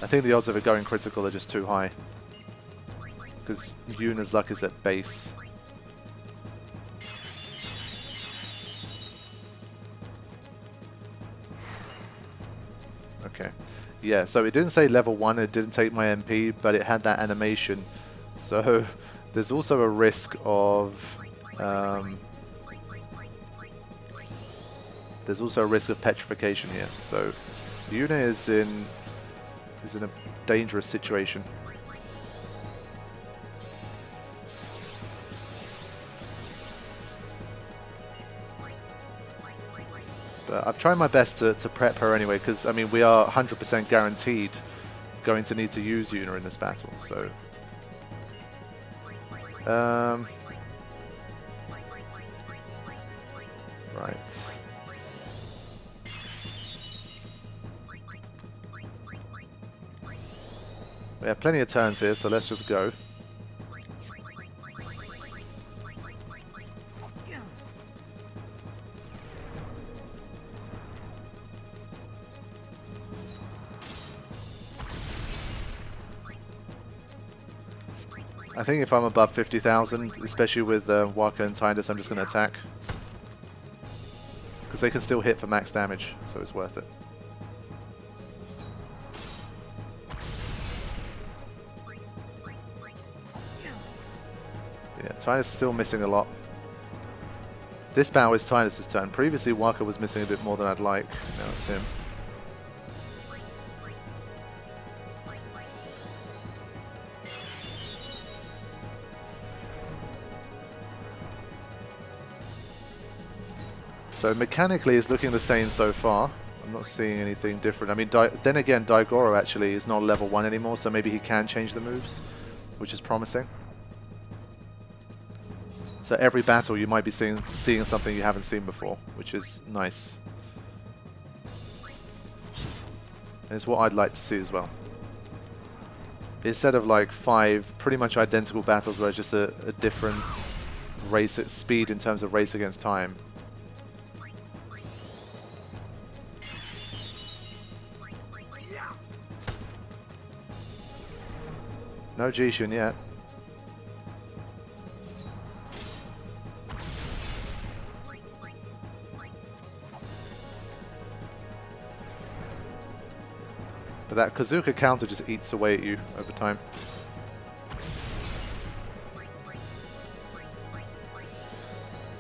I think the odds of it going critical are just too high. Because Yuna's luck is at base. Okay. Yeah, so it didn't say level 1, it didn't take my MP, but it had that animation. So there's also a risk of... there's also a risk of petrification here. So Yuna is in a dangerous situation. But I've tried my best to prep her anyway, because I mean we are 100% guaranteed going to need to use Yuna in this battle. So right. We have plenty of turns here, so let's just go. I think if I'm above 50,000, especially with Waka and Tidus, I'm just going to attack. Because they can still hit for max damage, so it's worth it. Yeah, Tidus is still missing a lot. This battle is Tidus' turn. Previously, Waka was missing a bit more than I'd like. Now it's him. So mechanically it's looking the same so far. I'm not seeing anything different. I mean, then again, Daigoro actually is not level 1 anymore, so maybe he can change the moves, which is promising. So every battle you might be seeing something you haven't seen before, which is nice. And it's what I'd like to see as well. Instead of like 5 pretty much identical battles where it's just a different race at speed in terms of race against time. No Jishin yet. But that Kazuka counter just eats away at you over time.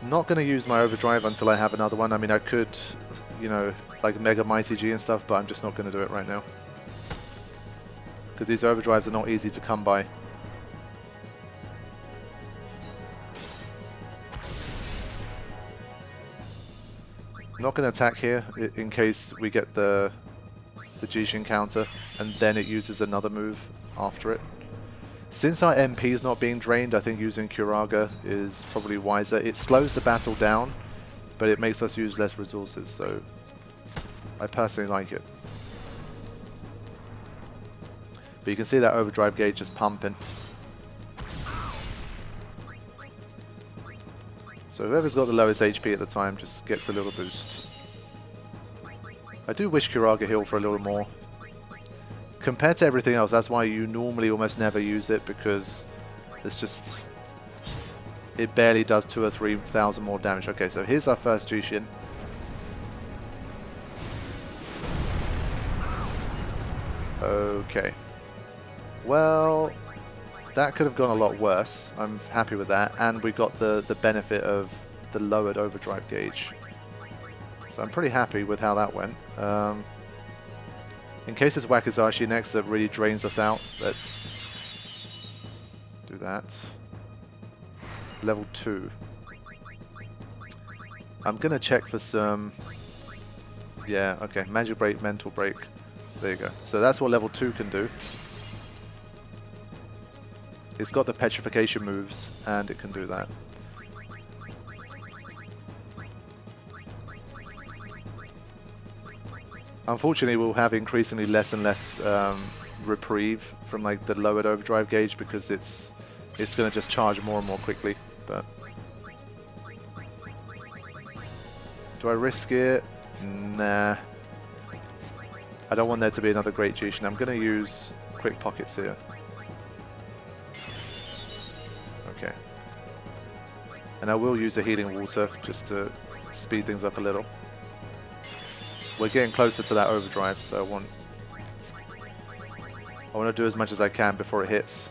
Not going to use my overdrive until I have another one. I mean, I could, you know, like Mega Mighty G and stuff, but I'm just not going to do it right now. Because these overdrives are not easy to come by. I'm not going to attack here in case we get the Jishin counter and then it uses another move after it. Since our MP is not being drained, I think using Kuraga is probably wiser. It slows the battle down, but it makes us use less resources, so I personally like it. But you can see that overdrive gauge just pumping. So whoever's got the lowest HP at the time just gets a little boost. I do wish Kuraga healed for a little more. Compared to everything else, that's why you normally almost never use it, because it's just... it barely does 2,000 or 3,000 more damage. Okay, so here's our first Jushin. Okay. Well, that could have gone a lot worse. I'm happy with that. And we got the benefit of the lowered overdrive gauge. So I'm pretty happy with how that went. In case it's Wakizashi next that really drains us out, let's do that. Level 2. I'm going to check for some... yeah, okay. Magic Break, Mental Break. There you go. So that's what level 2 can do. It's got the petrification moves, and it can do that. Unfortunately, we'll have increasingly less and less reprieve from like the lowered overdrive gauge because it's going to just charge more and more quickly. But do I risk it? Nah. I don't want there to be another Great Jushin. I'm going to use Quick Pockets here. Okay. And I will use a Healing Water just to speed things up a little. We're getting closer to that overdrive, so I want to do as much as I can before it hits.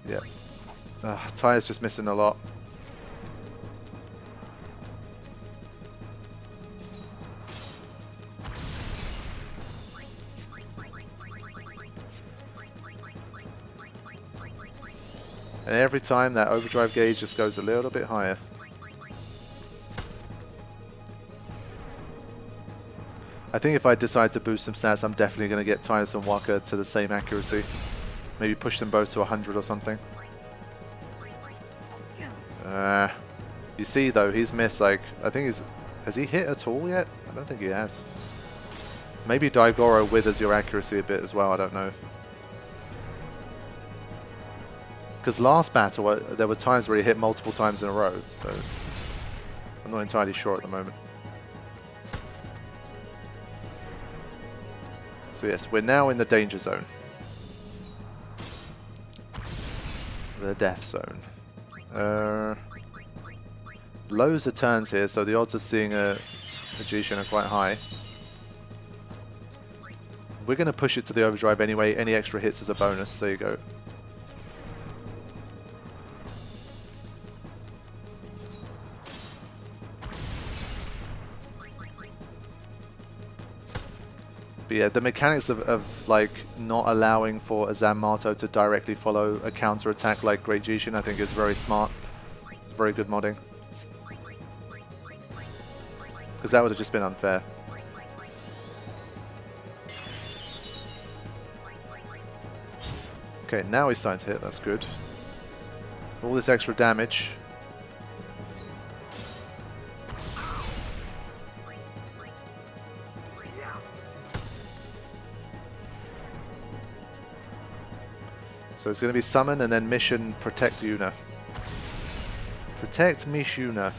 Yep. Tyre's just missing a lot. And every time that overdrive gauge just goes a little bit higher. I think if I decide to boost some stats, I'm definitely going to get Titus and Waka to the same accuracy. Maybe push them both to 100 or something. You see though, he's missed like, I think he's, has he hit at all yet? I don't think he has. Maybe Daigoro withers your accuracy a bit as well, I don't know. Because last battle, there were times where he hit multiple times in a row, so I'm not entirely sure at the moment. So yes, we're now in the danger zone. The death zone. Loads of turns here, so the odds of seeing a Jushin are quite high. We're going to push it to the overdrive anyway. Any extra hits is a bonus. There you go. But yeah, the mechanics of like not allowing for a Zanmato to directly follow a counter attack like Great Jushin, I think is very smart. It's very good modding. Because that would have just been unfair. Okay, now he's starting to hit, that's good. All this extra damage. So it's going to be summon and then mission protect Yuna. Protect Mishuna.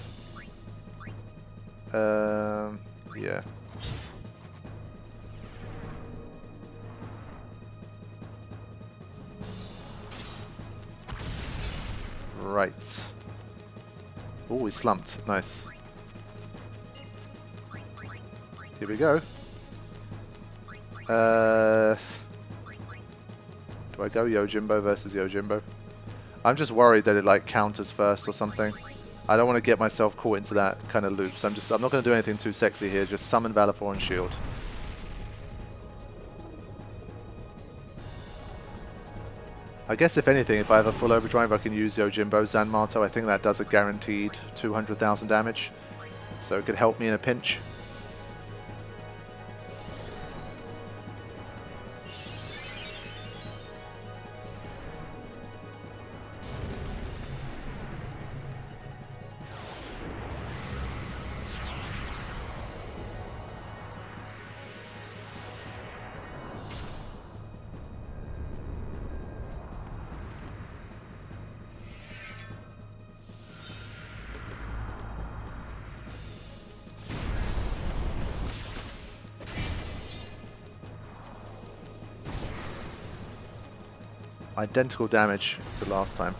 Yeah. Right. Oh, he slumped. Nice. Here we go. Do I go Yojimbo versus Yojimbo? I'm just worried that it like counters first or something. I don't want to get myself caught into that kind of loop, so I'm not going to do anything too sexy here. Just summon Valifor and shield. I guess if anything, if I have a full overdrive, I can use Yojimbo Zanmato. I think that does a guaranteed 200,000 damage, so it could help me in a pinch. Identical damage to last time.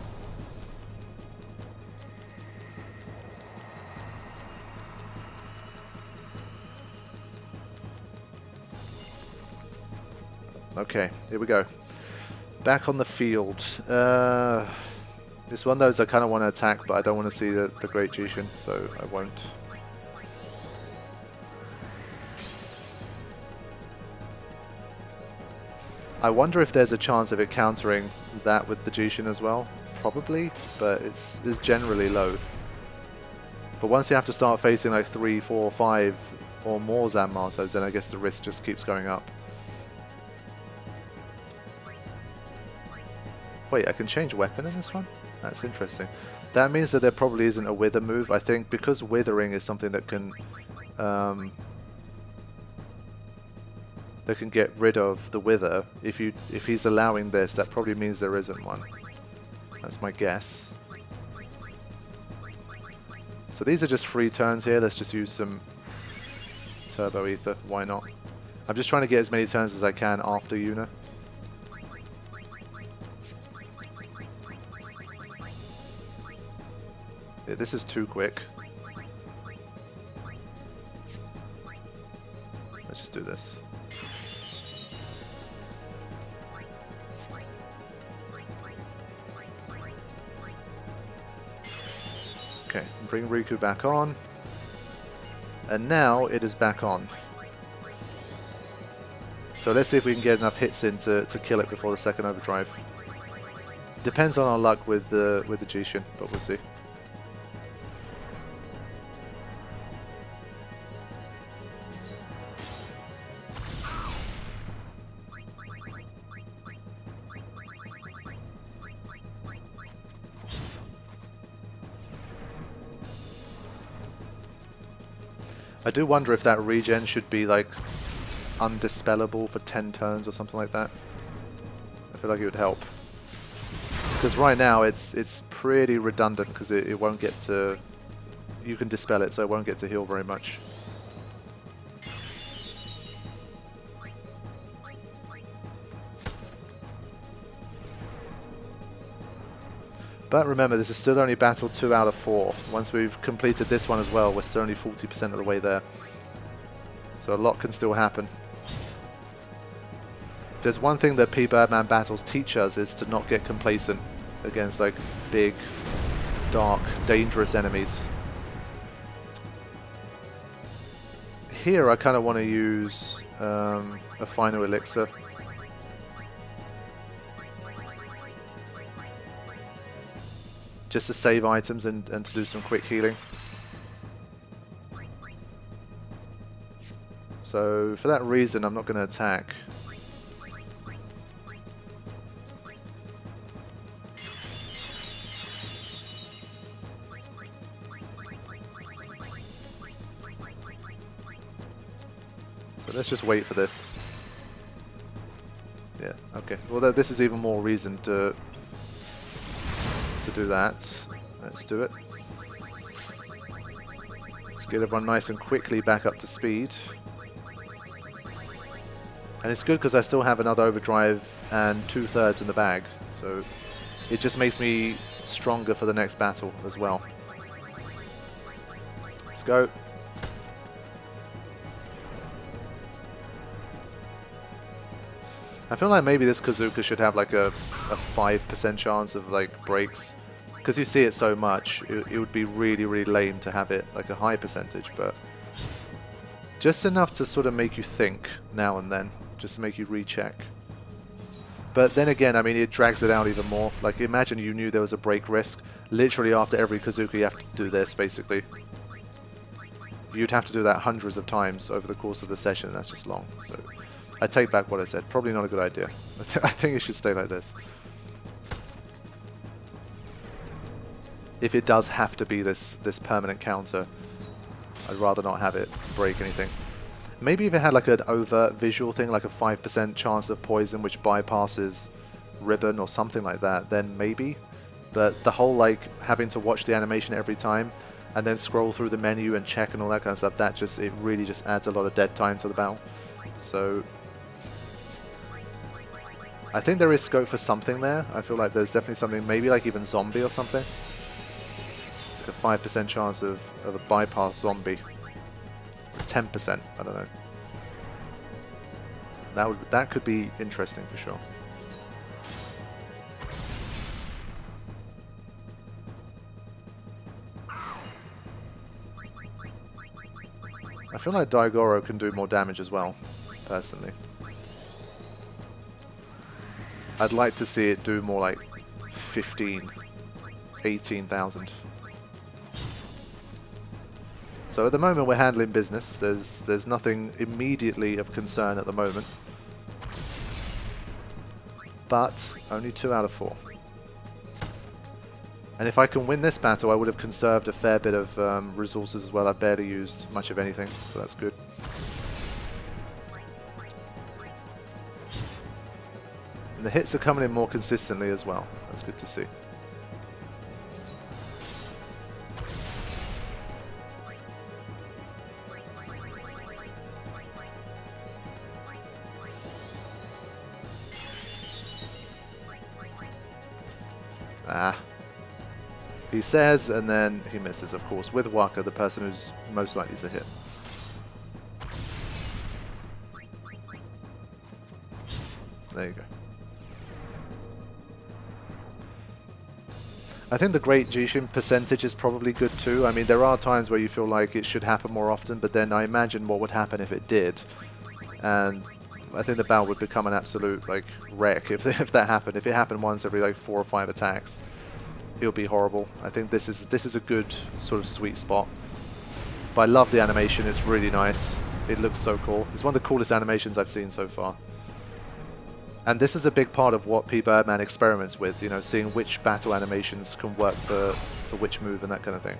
Okay, here we go. Back on the field. This one of those I kind of want to attack, but I don't want to see the Great Jushin, so I won't. I wonder if there's a chance of it countering that with the Jushin as well. Probably, but it's generally low. But once you have to start facing like 3, 4, 5 or more Zanmatos, then I guess the risk just keeps going up. Wait, I can change weapon in this one? That's interesting. That means that there probably isn't a wither move. I think because withering is something that can get rid of the wither. If he's allowing this, that probably means there isn't one. That's my guess. So these are just free turns here. Let's just use some turbo ether. Why not? I'm just trying to get as many turns as I can after Yuna. Yeah, this is too quick. Let's just do this. Okay, bring Riku back on. And now it is back on. So let's see if we can get enough hits in to kill it before the second overdrive. Depends on our luck with the Jishin, but we'll see. I do wonder if that regen should be like undispellable for 10 turns or something like that. I feel like it would help. Because right now it's pretty redundant because it won't get to... You can dispel it so it won't get to heal very much. But remember, this is still only battle 2 out of 4. Once we've completed this one as well, we're still only 40% of the way there. So a lot can still happen. If there's one thing that Pbirdman battles teach us is to not get complacent against like big, dark, dangerous enemies. Here I kind of want to use a final elixir. Just to save items and to do some quick healing. So for that reason I'm not going to attack. So let's just wait for this. Yeah, okay. Well, this is even more reason to do that. Let's do it. Just get everyone nice and quickly back up to speed. And it's good because I still have another overdrive and 2/3 in the bag, so it just makes me stronger for the next battle as well. Let's go. I feel like maybe this Kazuka should have like a 5% chance of like breaks. Because you see it so much, it would be really, really lame to have it like a high percentage, but just enough to sort of make you think now and then, just to make you recheck. But then again, I mean, it drags it out even more. Like, imagine you knew there was a break risk. Literally after every Kazuka you have to do this, basically. You'd have to do that hundreds of times over the course of the session, and that's just long. So I take back what I said. Probably not a good idea. I think it should stay like this. If it does have to be this permanent counter, I'd rather not have it break anything. Maybe if it had like an overt visual thing, like a 5% chance of poison which bypasses ribbon or something like that, then maybe. But the whole like having to watch the animation every time and then scroll through the menu and check and all that kind of stuff, it really just adds a lot of dead time to the battle. So I think there is scope for something there. I feel like there's definitely something, maybe like even zombie or something. A 5% chance of a bypass zombie. 10%, I don't know. That could be interesting for sure. I feel like Daigoro can do more damage as well, personally. I'd like to see it do more like 15, 18,000. So at the moment we're handling business. There's nothing immediately of concern at the moment. But only 2 out of 4. And if I can win this battle, I would have conserved a fair bit of resources as well. I barely used much of anything, so that's good. And the hits are coming in more consistently as well. That's good to see. Ah. He says, and then he misses, of course, with Waka, the person who's most likely to hit. There you go. I think the Great Jishin percentage is probably good too. I mean, there are times where you feel like it should happen more often, but then I imagine what would happen if it did. And I think the battle would become an absolute, like, wreck if that happened. If it happened once every, like, 4 or 5 attacks, it would be horrible. I think this is a good sort of sweet spot. But I love the animation. It's really nice. It looks so cool. It's one of the coolest animations I've seen so far. And this is a big part of what Pbirdman experiments with, you know, seeing which battle animations can work for which move and that kind of thing.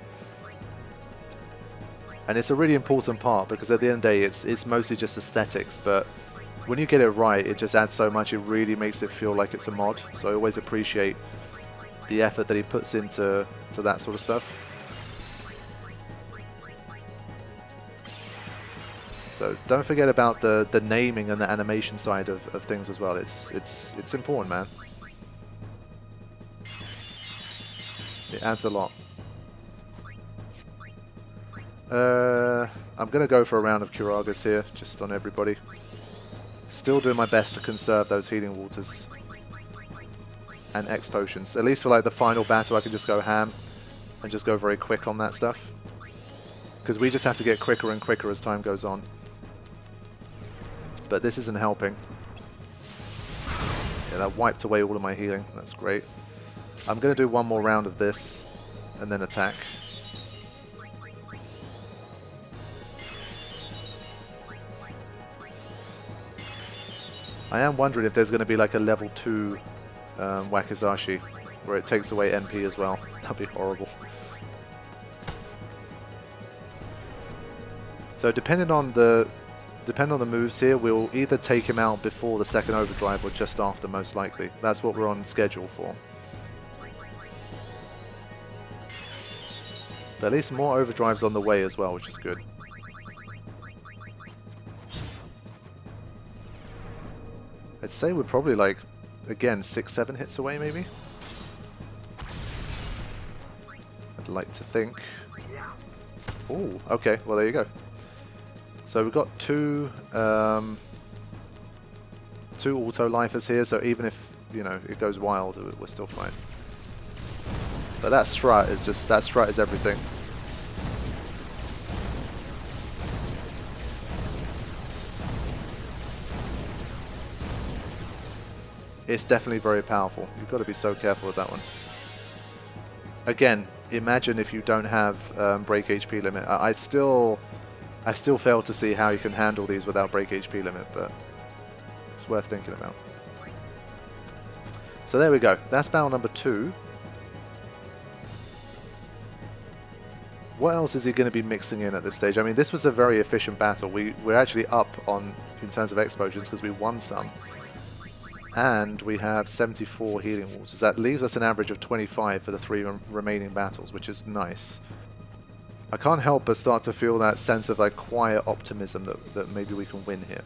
And it's a really important part because at the end of the day, it's mostly just aesthetics, but when you get it right, it just adds so much. It really makes it feel like it's a mod. So I always appreciate the effort that he puts into that sort of stuff. So don't forget about the naming and the animation side of things as well. It's important, man. It adds a lot. I'm gonna go for a round of Kuragas here, just on everybody. Still doing my best to conserve those healing waters and X potions. At least for like the final battle, I can just go ham and just go very quick on that stuff. Because we just have to get quicker and quicker as time goes on. But this isn't helping. Yeah, that wiped away all of my healing. That's great. I'm going to do one more round of this and then attack. I am wondering if there's going to be like a level 2 Wakizashi where it takes away MP as well. That'd be horrible. So depending on the moves here, we'll either take him out before the second overdrive or just after, most likely. That's what we're on schedule for. But at least more overdrives on the way as well, which is good. I'd say we're probably like, again, 6-7 hits away maybe? I'd like to think. Oh, okay, well there you go. So we've got two auto-lifers here, so even if, you know, it goes wild, we're still fine. But that strut is just, that strut is everything. It's definitely very powerful. You've got to be so careful with that one. Again, imagine if you don't have break HP limit. I still fail to see how you can handle these without break HP limit, but it's worth thinking about. So there we go. That's battle number 2. What else is he going to be mixing in at this stage? I mean, this was a very efficient battle. We're actually up on in terms of explosions because we won some. And we have 74 healing waters. That leaves us an average of 25 for the 3 remaining battles, which is nice. I can't help but start to feel that sense of like quiet optimism that maybe we can win here.